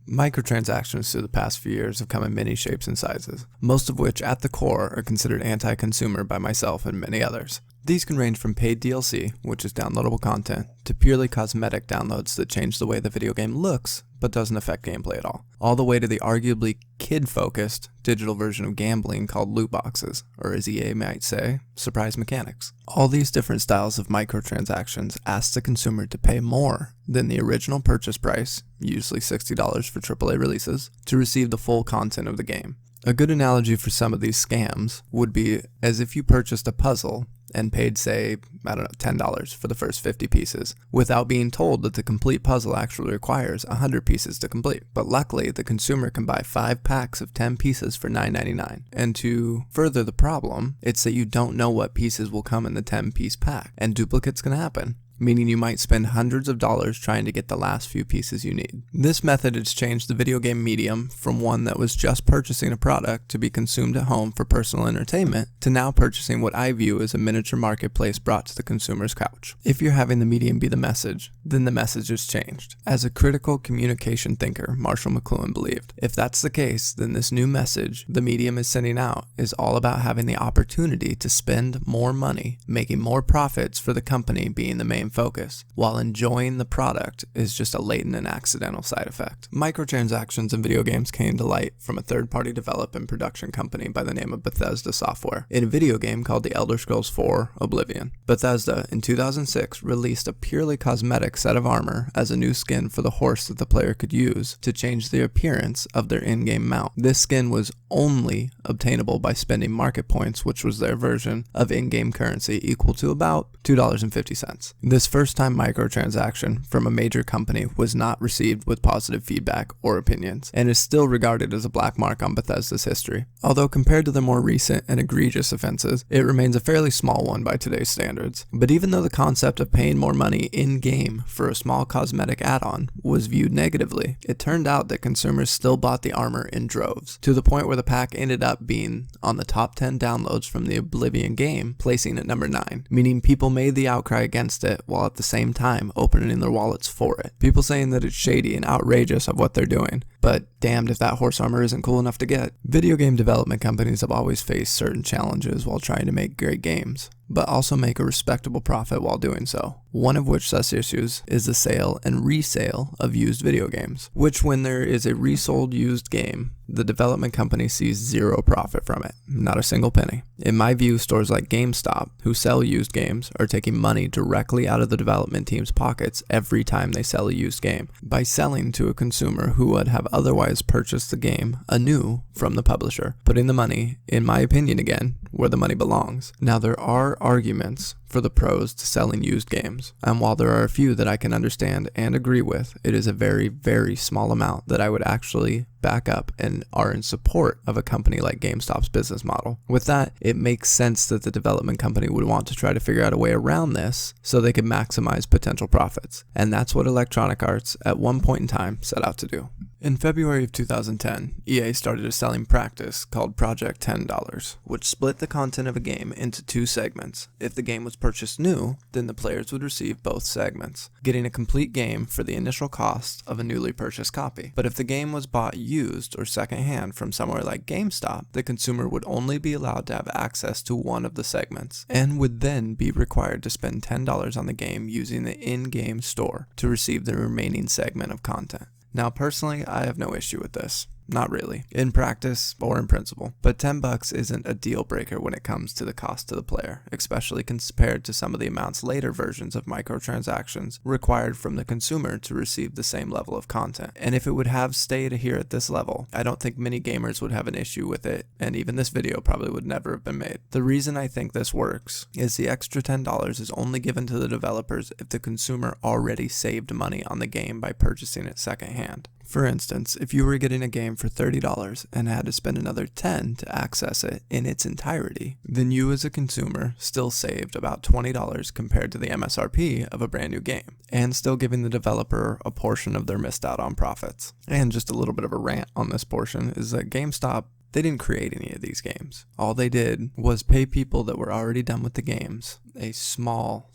Microtransactions through the past few years have come in many shapes and sizes, most of which at the core are considered anti-consumer by myself and many others. These can range from paid DLC, which is downloadable content, to purely cosmetic downloads that change the way the video game looks, but doesn't affect gameplay at all the way to the arguably kid-focused digital version of gambling called loot boxes, or as EA might say, surprise mechanics. All these different styles of microtransactions ask the consumer to pay more than the original purchase price, usually $60 for AAA releases, to receive the full content of the game. A good analogy for some of these scams would be as if you purchased a puzzle and paid, say, $10 for the first 50 pieces, without being told that the complete puzzle actually requires 100 pieces to complete. But luckily, the consumer can buy 5 packs of 10 pieces for $9.99. And to further the problem, it's that you don't know what pieces will come in the 10-piece pack, and duplicates can happen, meaning you might spend hundreds of dollars trying to get the last few pieces you need. This method has changed the video game medium from one that was just purchasing a product to be consumed at home for personal entertainment to now purchasing what I view as a miniature marketplace brought to the consumer's couch. If you're having the medium be the message, then the message has changed. As a critical communication thinker, Marshall McLuhan believed, if that's the case, then this new message the medium is sending out is all about having the opportunity to spend more money, making more profits for the company being the main focus, while enjoying the product is just a latent and accidental side effect. Microtransactions in video games came to light from a third-party develop and production company by the name of Bethesda Software in a video game called The Elder Scrolls IV: Oblivion. Bethesda, in 2006, released a purely cosmetic set of armor as a new skin for the horse that the player could use to change the appearance of their in-game mount. This skin was only obtainable by spending market points, which was their version of in-game currency equal to about $2.50. This first-time microtransaction from a major company was not received with positive feedback or opinions, and is still regarded as a black mark on Bethesda's history. Although compared to the more recent and egregious offenses, it remains a fairly small one by today's standards. But even though the concept of paying more money in-game for a small cosmetic add-on was viewed negatively, it turned out that consumers still bought the armor in droves, to the point where the pack ended up being on the top 10 downloads from the Oblivion game, placing at number 9, meaning people made the outcry against it while at the same time opening their wallets for it. People saying that it's shady and outrageous of what they're doing, but damned if that horse armor isn't cool enough to get. Video game development companies have always faced certain challenges while trying to make great games, but also make a respectable profit while doing so. One of which such issues is the sale and resale of used video games, which when there is a resold used game, the development company sees zero profit from it, not a single penny. In my view, stores like GameStop, who sell used games, are taking money directly out of the development team's pockets every time they sell a used game, by selling to a consumer who would have otherwise purchased the game anew from the publisher, putting the money, in my opinion again, where the money belongs. Now there are arguments for the pros to selling used games, and while there are a few that I can understand and agree with, it is a very, very small amount that I would actually back up and are in support of a company like GameStop's business model. With that, it makes sense that the development company would want to try to figure out a way around this so they could maximize potential profits, and that's what Electronic Arts at one point in time set out to do. In February of 2010, EA started a selling practice called Project $10, which split the content of a game into 2 segments. If the game was purchased new, then the players would receive both segments, getting a complete game for the initial cost of a newly purchased copy. But if the game was bought used or secondhand from somewhere like GameStop, the consumer would only be allowed to have access to one of the segments, and would then be required to spend $10 on the game using the in-game store to receive the remaining segment of content. Now personally, I have no issue with this. Not really, in practice or in principle, but $10 isn't a deal breaker when it comes to the cost to the player, especially compared to some of the amounts later versions of microtransactions required from the consumer to receive the same level of content. And if it would have stayed here at this level, I don't think many gamers would have an issue with it, and even this video probably would never have been made. The reason I think this works is the extra $10 is only given to the developers if the consumer already saved money on the game by purchasing it secondhand. For instance, if you were getting a game for $30 and had to spend another $10 to access it in its entirety, then you as a consumer still saved about $20 compared to the MSRP of a brand new game, and still giving the developer a portion of their missed out on profits. And just a little bit of a rant on this portion is that GameStop, they didn't create any of these games. All they did was pay people that were already done with the games a small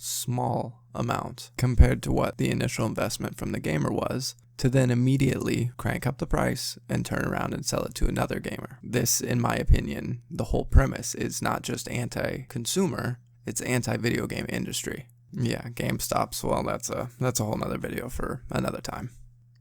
amount compared to what the initial investment from the gamer was, to then immediately crank up the price and turn around and sell it to another gamer. This, in my opinion, the whole premise is not just anti-consumer, it's anti-video game industry. Yeah, GameStop's, well, that's a whole nother video for another time.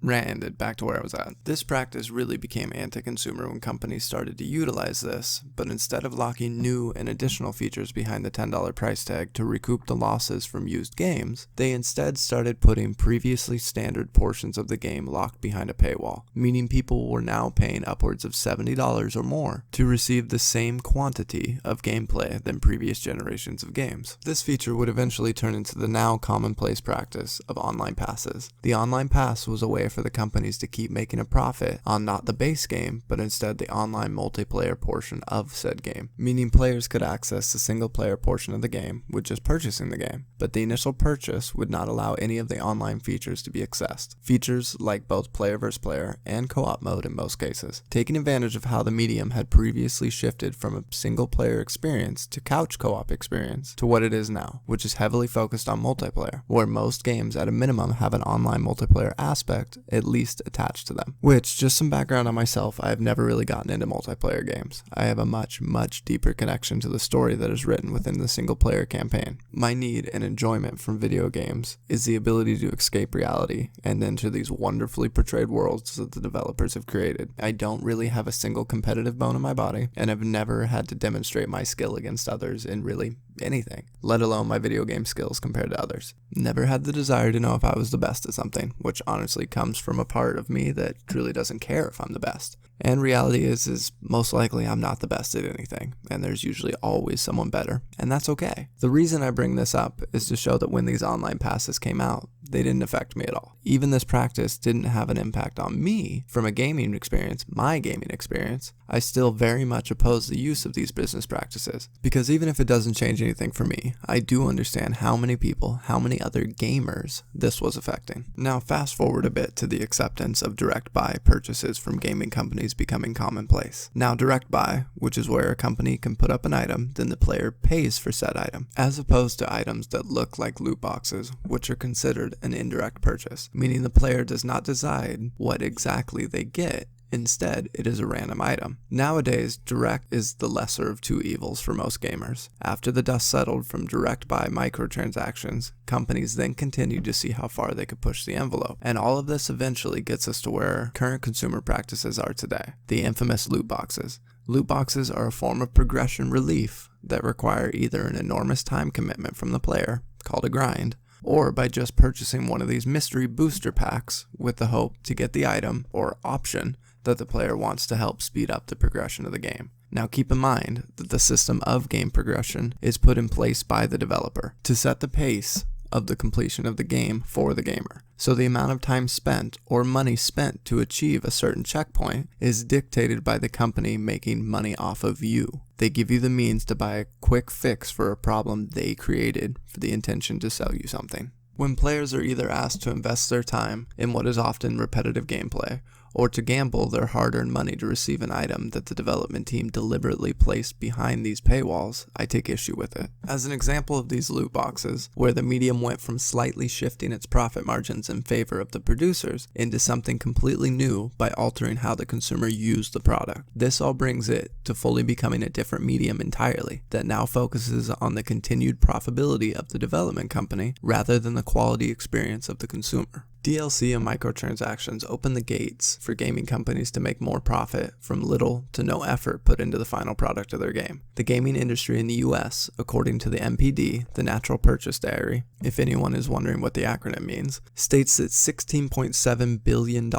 Rant ended, back to where I was at. This practice really became anti-consumer when companies started to utilize this, but instead of locking new and additional features behind the $10 price tag to recoup the losses from used games, they instead started putting previously standard portions of the game locked behind a paywall, meaning people were now paying upwards of $70 or more to receive the same quantity of gameplay than previous generations of games. This feature would eventually turn into the now commonplace practice of online passes. The online pass was a way for the companies to keep making a profit on not the base game, but instead the online multiplayer portion of said game, meaning players could access the single player portion of the game with just purchasing the game, but the initial purchase would not allow any of the online features to be accessed. Features like both player versus player and co-op mode in most cases, taking advantage of how the medium had previously shifted from a single player experience to couch co-op experience to what it is now, which is heavily focused on multiplayer, where most games at a minimum have an online multiplayer aspect at least attached to them. Which, just some background on myself, I have never really gotten into multiplayer games. I have a much deeper connection to the story that is written within the single player campaign. My need and enjoyment from video games is the ability to escape reality and enter these wonderfully portrayed worlds that the developers have created. I don't really have a single competitive bone in my body, and have never had to demonstrate my skill against others in really anything, let alone my video game skills compared to others. Never had the desire to know if I was the best at something, which honestly comes from a part of me that truly doesn't care if I'm the best. And reality is most likely I'm not the best at anything, and there's usually always someone better, and that's okay. The reason I bring this up is to show that when these online passes came out, they didn't affect me at all. Even this practice didn't have an impact on me from a gaming experience, my gaming experience. I still very much oppose the use of these business practices, because even if it doesn't change anything for me, I do understand how many people, how many other gamers this was affecting. Now fast forward a bit to the acceptance of direct buy purchases from gaming companies becoming commonplace. Now direct buy, which is where a company can put up an item, then the player pays for said item, as opposed to items that look like loot boxes, which are considered an indirect purchase, meaning the player does not decide what exactly they get. Instead, it is a random item. Nowadays, direct is the lesser of two evils for most gamers. After the dust settled from direct buy microtransactions, companies then continued to see how far they could push the envelope. And all of this eventually gets us to where current consumer practices are today, the infamous loot boxes. Loot boxes are a form of progression relief that require either an enormous time commitment from the player, called a grind, or by just purchasing one of these mystery booster packs with the hope to get the item or option that the player wants to help speed up the progression of the game. Now keep in mind that the system of game progression is put in place by the developer to set the pace of the completion of the game for the gamer. So the amount of time spent or money spent to achieve a certain checkpoint is dictated by the company making money off of you. They give you the means to buy a quick fix for a problem they created for the intention to sell you something. When players are either asked to invest their time in what is often repetitive gameplay, or to gamble their hard-earned money to receive an item that the development team deliberately placed behind these paywalls, I take issue with it. As an example of these loot boxes, where the medium went from slightly shifting its profit margins in favor of the producers into something completely new by altering how the consumer used the product. This all brings it to fully becoming a different medium entirely, that now focuses on the continued profitability of the development company rather than the quality experience of the consumer. DLC and microtransactions open the gates for gaming companies to make more profit from little to no effort put into the final product of their game. The gaming industry in the US, according to the NPD, the Natural Purchase Diary, if anyone is wondering what the acronym means, states that $16.7 billion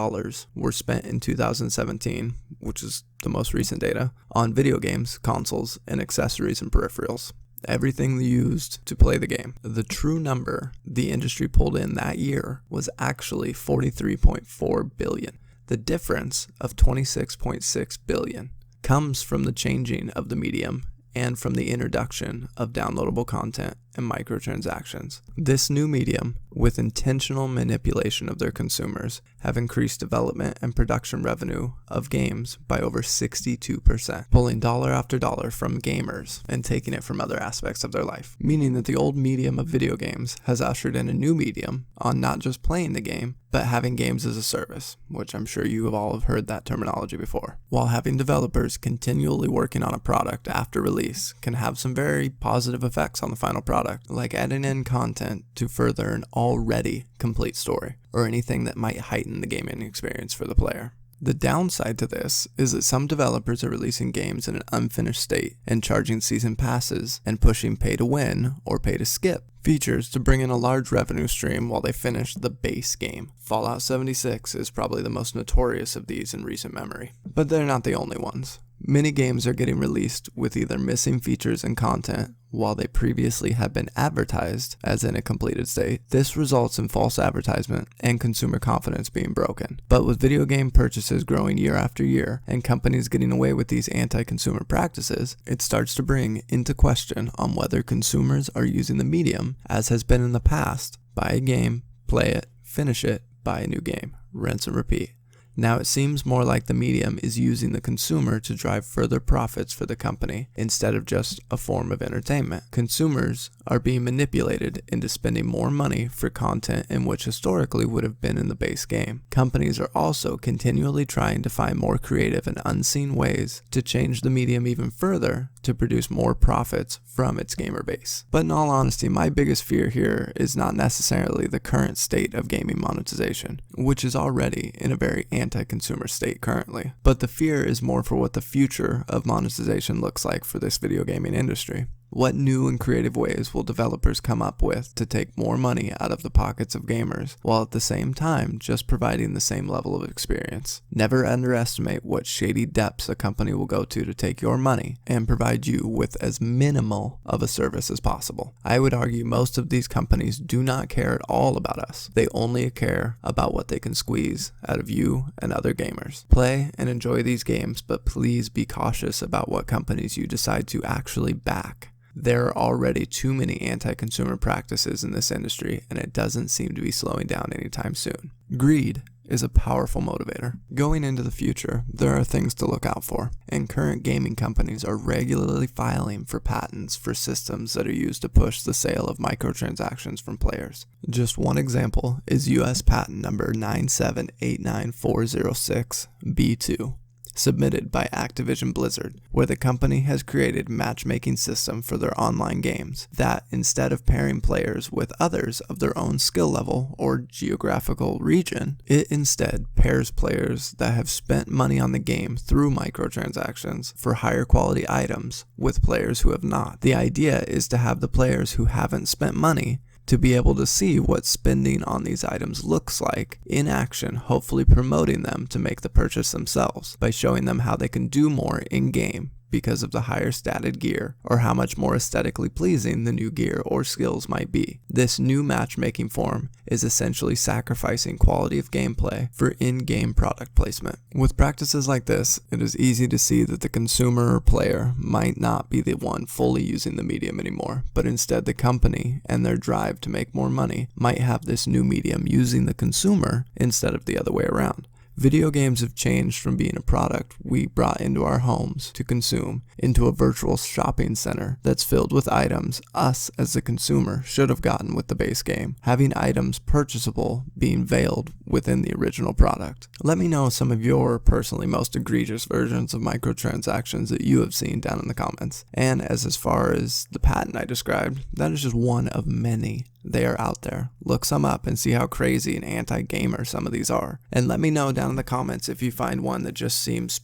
were spent in 2017, which is the most recent data, on video games, consoles, and accessories and peripherals. Everything used to play the game. The true number the industry pulled in that year was actually $43.4 billion. The difference of $26.6 billion comes from the changing of the medium and from the introduction of downloadable content and microtransactions. This new medium, with intentional manipulation of their consumers, have increased development and production revenue of games by over 62%, pulling dollar after dollar from gamers and taking it from other aspects of their life, meaning that the old medium of video games has ushered in a new medium on not just playing the game, but having games as a service, which I'm sure you have all heard that terminology before. While having developers continually working on a product after release can have some very positive effects on the final product, like adding in content to further an already complete story, or anything that might heighten the gaming experience for the player. The downside to this is that some developers are releasing games in an unfinished state and charging season passes and pushing pay to win or pay to skip features to bring in a large revenue stream while they finish the base game. Fallout 76 is probably the most notorious of these in recent memory, but they're not the only ones. Many games are getting released with either missing features and content while they previously had been advertised as in a completed state. This results in false advertisement and consumer confidence being broken. But with video game purchases growing year after year and companies getting away with these anti-consumer practices, it starts to bring into question on whether consumers are using the medium, as has been in the past: buy a game, play it, finish it, buy a new game, rinse and repeat. Now it seems more like the medium is using the consumer to drive further profits for the company instead of just a form of entertainment. Consumers are being manipulated into spending more money for content in which historically would have been in the base game. Companies are also continually trying to find more creative and unseen ways to change the medium even further to produce more profits from its gamer base. But in all honesty, my biggest fear here is not necessarily the current state of gaming monetization, which is already in a very anti-consumer state currently, but the fear is more for what the future of monetization looks like for this video gaming industry. What new and creative ways will developers come up with to take more money out of the pockets of gamers, while at the same time just providing the same level of experience? Never underestimate what shady depths a company will go to take your money and provide you with as minimal of a service as possible. I would argue most of these companies do not care at all about us. They only care about what they can squeeze out of you and other gamers. Play and enjoy these games, but please be cautious about what companies you decide to actually back. There are already too many anti-consumer practices in this industry, and it doesn't seem to be slowing down anytime soon. Greed is a powerful motivator. Going into the future, there are things to look out for, and current gaming companies are regularly filing for patents for systems that are used to push the sale of microtransactions from players. Just one example is US patent number 9789406B2. Submitted by Activision Blizzard, where the company has created a matchmaking system for their online games that, instead of pairing players with others of their own skill level or geographical region, it instead pairs players that have spent money on the game through microtransactions for higher quality items with players who have not. The idea is to have the players who haven't spent money to be able to see what spending on these items looks like in action, hopefully promoting them to make the purchase themselves by showing them how they can do more in-game because of the higher statted gear, or how much more aesthetically pleasing the new gear or skills might be. This new matchmaking form is essentially sacrificing quality of gameplay for in-game product placement. With practices like this, it is easy to see that the consumer or player might not be the one fully using the medium anymore, but instead the company and their drive to make more money might have this new medium using the consumer instead of the other way around. Video games have changed from being a product we brought into our homes to consume into a virtual shopping center that's filled with items us as the consumer should have gotten with the base game, having items purchasable being veiled within the original product. Let me know some of your personally most egregious versions of microtransactions that you have seen down in the comments. And as far as the patent I described, that is just one of many. They are out there. Look some up and see how crazy and anti-gamer some of these are. And let me know down in the comments if you find one that just seems,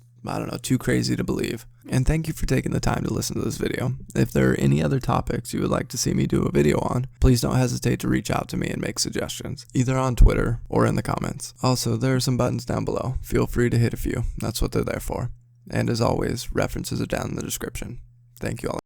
too crazy to believe. And thank you for taking the time to listen to this video. If there are any other topics you would like to see me do a video on, please don't hesitate to reach out to me and make suggestions, either on Twitter or in the comments. Also, there are some buttons down below. Feel free to hit a few. That's what they're there for. And as always, references are down in the description. Thank you all.